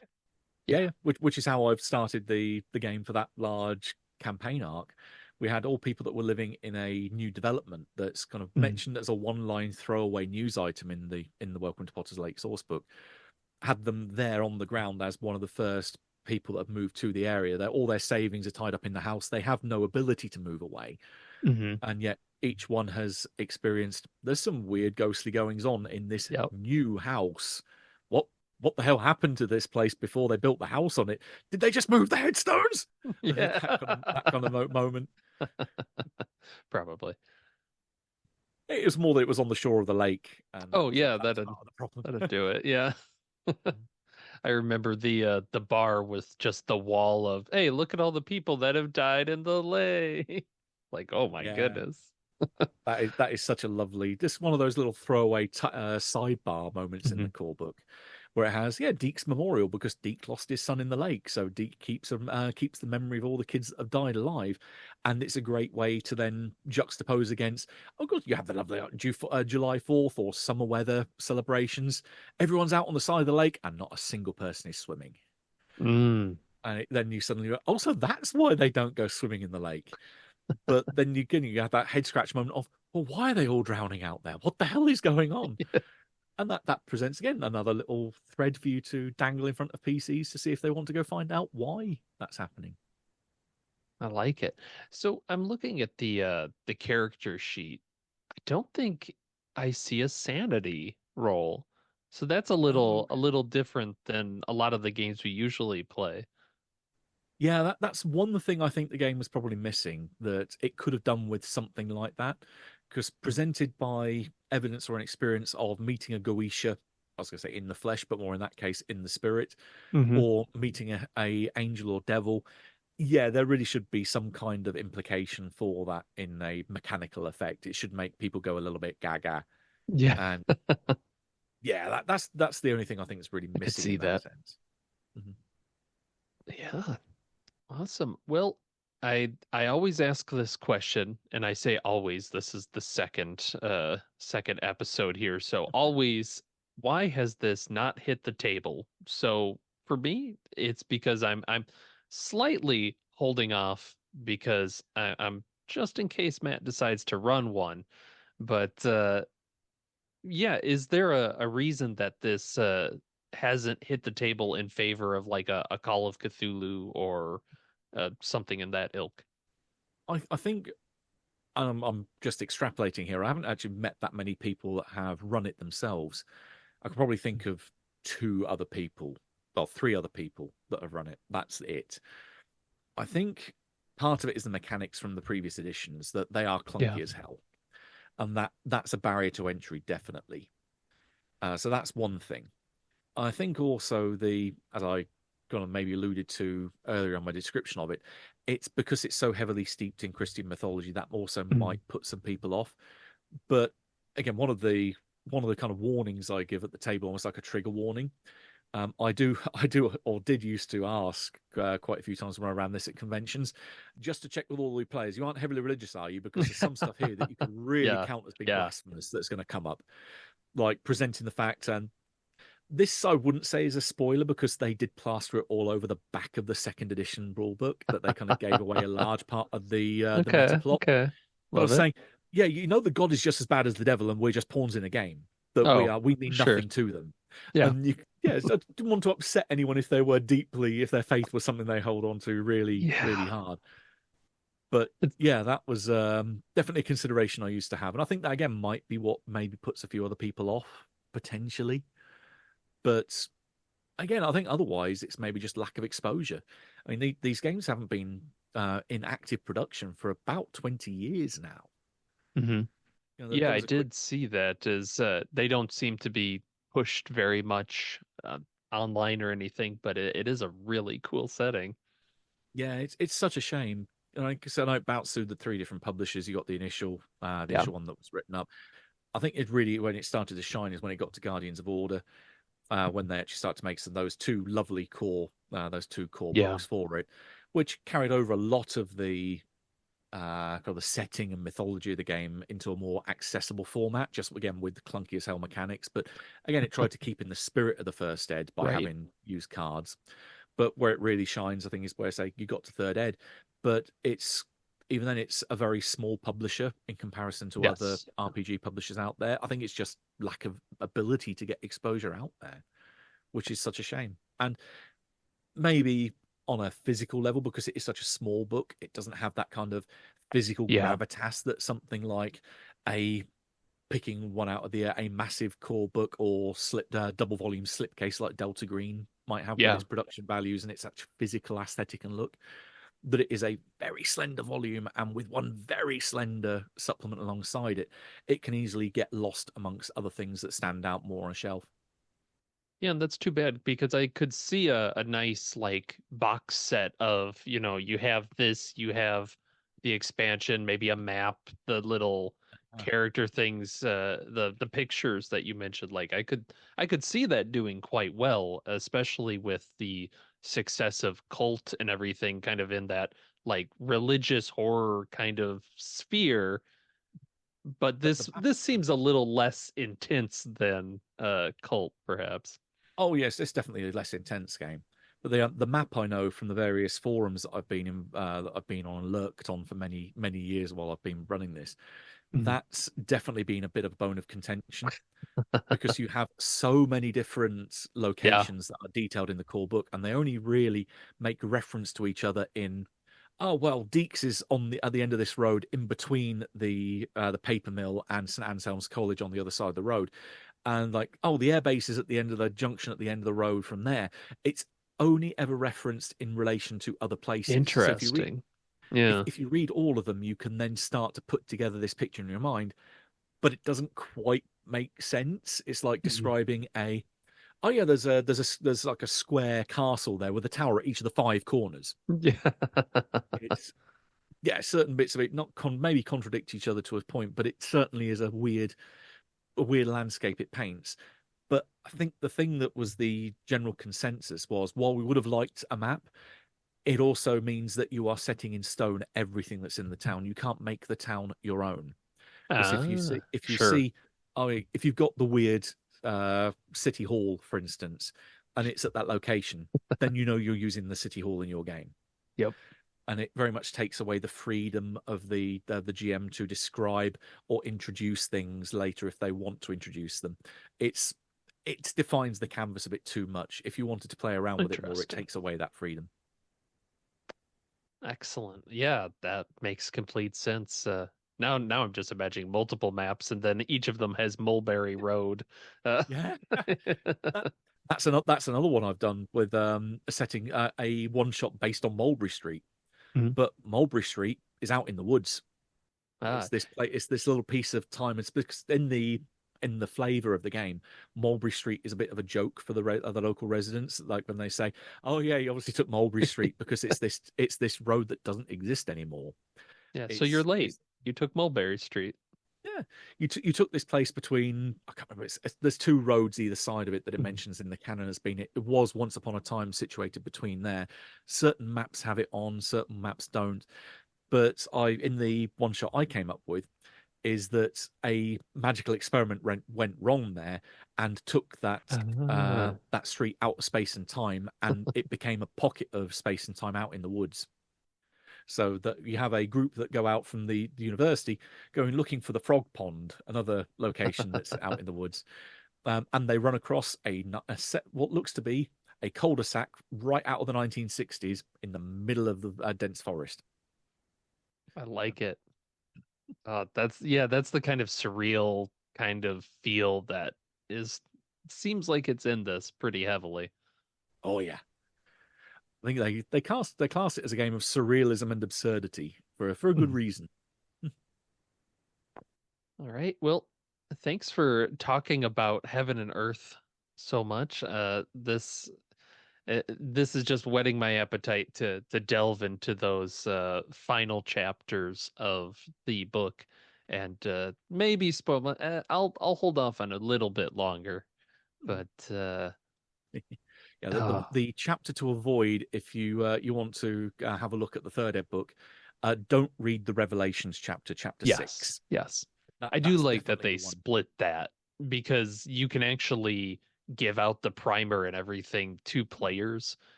Yeah, Yeah. yeah. Which is how I've started the game for that large campaign arc. We had all people that were living in a new development that's kind of Mm. mentioned as a one-line throwaway news item in the Welcome to Potter's Lake source book. Had them there on the ground as one of the first people that have moved to the area. All their savings are tied up in the house. They have no ability to move away, Hmm. and yet each one has experienced. There's some weird ghostly goings on in this Yep. new house. What what the hell happened to this place before they built the house on it? Did they just move the headstones? Yeah. That kind of moment. Probably. It was more that it was on the shore of the lake, and Oh yeah, that was part of the problem. that'd do it. Yeah. I remember the bar with just the wall of, hey, look at all the people that have died in the lake. Like, oh my Yeah, goodness. that is such a lovely, just one of those little throwaway sidebar moments in Hmm. the core book, where it has Deke's memorial because Deke lost his son in the lake, so Deke keeps the memory of all the kids that have died alive, and it's a great way to then juxtapose against. Oh, God, you have the lovely July 4th or summer weather celebrations. Everyone's out on the side of the lake, and not a single person is swimming. Mm. And then you suddenly go, also that's why they don't go swimming in the lake. But then you have that head scratch moment of, well, why are they all drowning out there? What the hell is going on? And that presents again another little thread for you to dangle in front of PCs to see if they want to go find out why that's happening. I like it. So I'm looking at the character sheet. I don't think I see a sanity roll. So that's Oh, a okay. little different than a lot of the games we usually play. Yeah, that's one thing I think the game was probably missing that it could have done with something like that. because presented by evidence or an experience of meeting a Goetia, I was going to say in the flesh, but more in that case in the spirit, Hmm. or meeting a angel or devil, yeah, there really should be some kind of implication for that in a mechanical effect. It should make people go a little bit gaga. Yeah, And yeah, that's the only thing I think is really I could missing see in that that. sense. Mhm. Yeah, awesome. Well, I always ask this question, and I say always, this is the second episode here. So always, why has this not hit the table? So for me, it's because I'm slightly holding off because I'm just in case Matt decides to run one. But yeah, is there a reason that this hasn't hit the table in favor of like a Call of Cthulhu or something in that ilk? I think I'm just extrapolating here. I haven't actually met that many people that have run it themselves. I could probably think of two other people, well, three other people that have run it. That's it. I think part of it is the mechanics from the previous editions that they are Yeah. clunky as hell, and that's a barrier to entry, definitely. So that's one thing. I think also as I kind of maybe alluded to earlier on my description of it, it's because it's so heavily steeped in Christian mythology that also Mm. might put some people off. But again, one of the kind of warnings I give at the table, almost like a trigger warning. I did used to ask quite a few times when I ran this at conventions, just to check with all the players. You aren't heavily religious, are you? Because there's some stuff here that you could really Yeah. count as being Yeah. blasphemous that's going to come up, like presenting the fact. And this I wouldn't say is a spoiler because they did plaster it all over the back of the second edition rule book that they kind of gave away a large part of the meta Okay. plot. Okay. But I Love was it. saying, yeah, the god is just as bad as the devil, and we're just pawns in a game. That Oh, we mean sure. nothing to them. Yeah. And yeah, so I didn't want to upset anyone if their faith was something they hold on to really, really Yeah. hard. But It's, yeah, that was definitely a consideration I used to have, and I think that again might be what maybe puts a few other people off potentially. But again, I think otherwise it's maybe just lack of exposure. I mean, these games haven't been in active production for about 20 years now. mhm. Yeah, There I was a quick, did see that as they don't seem to be pushed very much online or anything, but it is a really cool setting. yeah, it's such a shame. Like I said, I bounced through the three different publishers. You got the Yeah. initial one that was written up. I think it really, when it started to shine, is when it got to Guardians of Order, when they actually start to make those two core Yeah. books for it, which carried over a lot of the kind of the setting and mythology of the game into a more accessible format, just again with the clunky as hell mechanics. But again, it tried to keep in the spirit of the first ed by Right. having used cards. But where it really shines, I think, is where say you got to third ed, but it's even then it's a very small publisher in comparison to other Yes. RPG publishers out there. I think it's just lack of ability to get exposure out there, which is such a shame. And maybe on a physical level, because it is such a small book, it doesn't have that kind of physical Yeah. gravitas that something like a picking one out of the a massive core book or slipped double volume slipcase like Delta Green might have with Yeah. its production values and its such physical aesthetic and look. That it is a very slender volume, and with one very slender supplement alongside it, it can easily get lost amongst other things that stand out more on a shelf. Yeah, and that's too bad because I could see a nice like box set of, you have this, you have the expansion, maybe a map, the little Uh, character things, the pictures that you mentioned. Like I could see that doing quite well, especially with the success of Cult and everything kind of in that like religious horror kind of sphere. But the this seems a little less intense than Cult, perhaps. Oh yes, it's definitely a less intense game. But the map I know from the various forums that I've been on and lurked on for many years while I've been running this, Mhm. that's definitely been a bit of a bone of contention because you have so many different Yeah. locations that are detailed in the core book, and they only really make reference to each other in. Oh well, Deeks is on the at the end of this road, in between the paper mill and St Anselm's College on the other side of the road, and like, oh, the airbase is at the end of the junction at the end of the road from there. It's only ever referenced in relation to other places. So if you read Interesting. Yeah. If you read all of them, you can then start to put together this picture in your mind, but it doesn't quite make sense. It's like Mhm. describing a oh yeah, there's like a square castle there with a tower at each of the five corners. Yeah. It's yeah, certain bits of it not maybe contradict each other to a point, but it certainly is a weird landscape it paints. But I think the thing that was the general consensus was while we would have liked a map, it also means that you are setting in stone everything that's in the town. You can't make the town your own. Because if you Sure. see, I mean, if you've got the weird city hall, for instance, and it's at that location, then you know you're using the city hall in your game, Yep. and it very much takes away the freedom of the GM to describe or introduce things later if they want to introduce them. It's it defines the canvas a bit too much. If you wanted to play around with it more, it Interesting. takes away that freedom. Excellent. Yeah, that makes complete sense. Now I'm just imagining multiple maps, and then each of them has Mulberry Road. Uh, Yeah, that, that's another one I've done with a setting a one shot based on Mulberry Street, Mhm. but Mulberry Street is out in the woods. Ah, It's this little piece of time. It's because in the flavor of the game, Mulberry Street is a bit of a joke for the local residents. Like when they say, "Oh yeah, you obviously took Mulberry Street because it's this road that doesn't exist anymore." yeah. So you're late. It's You took Mulberry Street. yeah, you took this place between I can't remember. There's two roads either side of it that it Mhm. mentions in the canon as being. It was once upon a time situated between there. Certain maps have it on, certain maps don't. But I in the one shot I came up with is that a magical experiment went wrong there and took Ah, that street out of space and time, and it became a pocket of space and time out in the woods. So that you have a group that go out from the university going looking for the frog pond, another location that's out in the woods, and they run across a set what looks to be a cul-de-sac right out of the 1960s in the middle of the dense forest. I like it. That's yeah, that's the kind of surreal kind of feel that is seems like it's in this pretty heavily. Oh yeah, I think they class it as a game of surrealism and absurdity for a good Hmm. reason. All right. Well, thanks for talking about heaven and earth so much. This is just whetting my appetite to delve into those final chapters of the book and maybe spoil I'll hold off on a little bit longer, but Yeah, oh, the chapter to avoid if you want to have a look at the third ed book, don't read the Revelations chapter, chapter yes, 6. yes. I do That's like that definitely they the one. split that because you can actually give out the primer and everything to players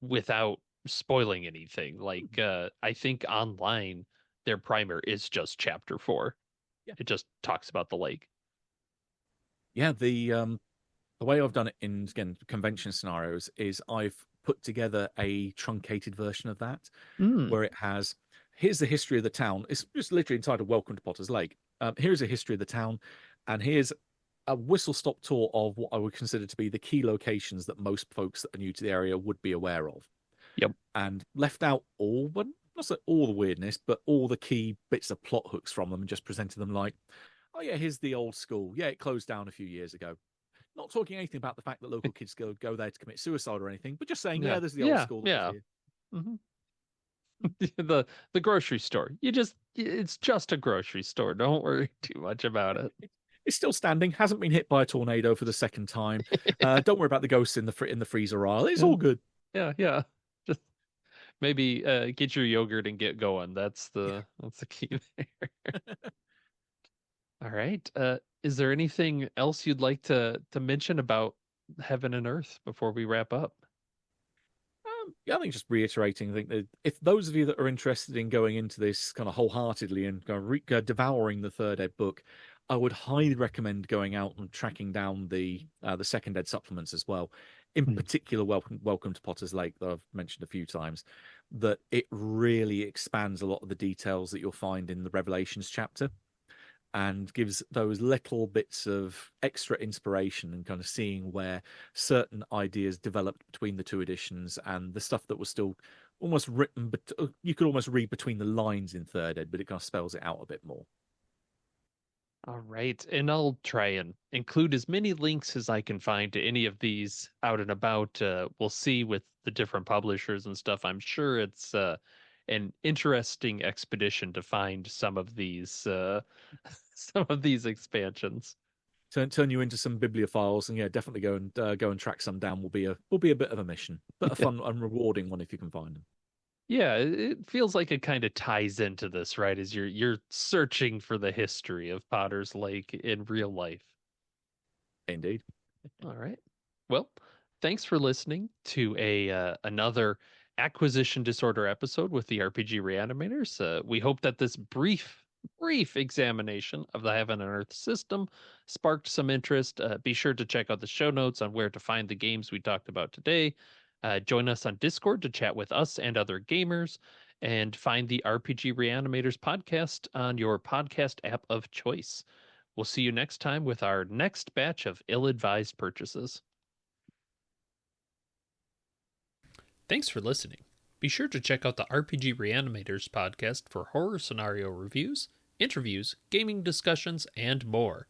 without spoiling anything. Like I think online their primer is just chapter 4. Yeah, It just talks about the lake. yeah. The way I've done it in again convention scenarios is I've put together a truncated version of that Mm. where it has here's the history of the town. It's just literally entitled "Welcome to Potter's Lake." Here's a history of the town, and here's a whistle stop tour of what I would consider to be the key locations that most folks that are new to the area would be aware of, Yep. and left out all, but not say all the weirdness, but all the key bits of plot hooks from them, and just presented them like, oh yeah, here's the old school. Yeah, it closed down a few years ago. Not talking anything about the fact that local kids go there to commit suicide or anything, but just saying, yeah, Yeah. there's the old Yeah. school that was Yeah. here. Hmm. The grocery store. It's just a grocery store. Don't worry too much about it. It's still standing, hasn't been hit by a tornado for the second time. Don't worry about the ghosts in the freezer aisle. It's Yeah. all good. Yeah. Yeah. Just maybe get your yogurt and get going. Yeah. That's the key there. All right. Is there anything else you'd like to mention about heaven and earth before we wrap up? Yeah, I think just reiterating, I think that if those of you that are interested in going into this kind of wholeheartedly and devouring the third ed book, I would highly recommend going out and tracking down the second ed supplements as well. In Hmm. particular, Welcome to Potter's Lake that I've mentioned a few times. That it really expands a lot of the details that you'll find in the Revelations chapter, and gives those little bits of extra inspiration and kind of seeing where certain ideas developed between the two editions and the stuff that was still almost written, but you could almost read between the lines in third ed, but it kind of spells it out a bit more. All right, and I'll try and include as many links as I can find to any of these out and about. We'll see with the different publishers and stuff. I'm sure it's an interesting expedition to find some of these some of these expansions. Turn you into some bibliophiles, and yeah, definitely go and track some down. Will be a bit of a mission, but a fun and rewarding one if you can find them. Yeah, it feels like it kind of ties into this, right? As you're searching for the history of Potter's Lake in real life. Indeed. All right. Well, thanks for listening to a another acquisition disorder episode with the RPG Reanimators. We hope that this brief examination of the Heaven and Earth system sparked some interest. Be sure to check out the show notes on where to find the games we talked about today. Join us on Discord to chat with us and other gamers, and find the RPG Reanimators podcast on your podcast app of choice. We'll see you next time with our next batch of ill-advised purchases. Thanks for listening. Be sure to check out the RPG Reanimators podcast for horror scenario reviews, interviews, gaming discussions, and more.